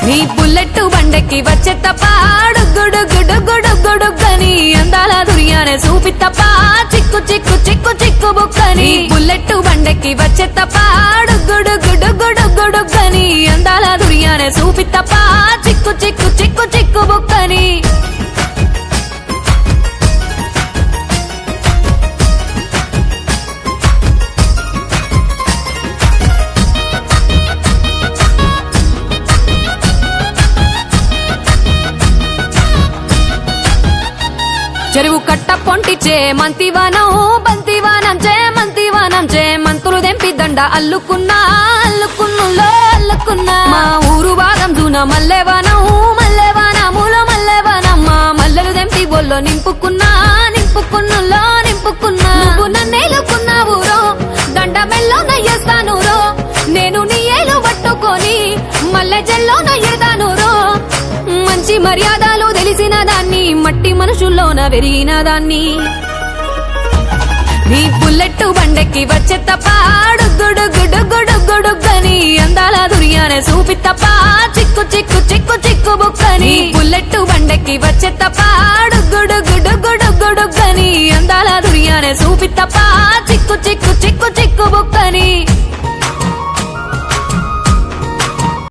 నీ బుల్లెట్ బండెక్కి వచ్చే తప్ప డుగ్గుడుగ్గుడుగ్గుడుగ్గుడుగ్గని అందాల దుర్యానే చూపి తప్ప చిక్కు చిక్కు చిక్కు చిక్కు బుక్కని బుల్లెట్ బండెక్కి వచ్చే తప్ప డుగ్గుడుగ్గుడుగ్గుడుగ్గుడుగ్గని అందాల దుర్యానే చూపి తప్ప చిక్కు చిక్కు చిక్కు చిక్కు బుక్కని చెరువు కట్ట పొంటిచే మంతివానం బంతివానం చే మంతులు దెంపి దండ అల్లుకున్నా అల్లుకున్నులో అల్లుకున్నా మా ఊరు భాగం జూన మల్లెవానములో మల్లెవానమ్మ మల్లెలు దెంపి బొల్లో నింపుకున్నులో నింపుకున్నా నువ్వు నన్నేలుకున్నావు రో దండ మెల్లో నయ్యేస్తాను రో నేను నీ ఏలు పట్టుకొని మల్లె జల్లో నయ్యేదాను రో మంచి మర్యాదలు తెలిసిన దాన్ని మట్టి మనుషుల్లోన వెరిగిన దాన్ని నీ బుల్లెట్ బండెక్కి వచ్చే తప్ప డుగ్గుడుగ్గుడుగ్గుడుగ్గుడుగ్గని అందాల దుర్యానే చూపి తప్ప చిక్కు చిక్కు చిక్కు చిక్కు బుక్కని బుల్లెట్ బండెక్కి వచ్చే తప్ప డుగ్గుడుగ్గుడుగ్గుడుగ్గుడుగ్గని అందాల దుర్యానే చూపి తప్ప చిక్కు చిక్కు చిక్కు చిక్కు బుక్కని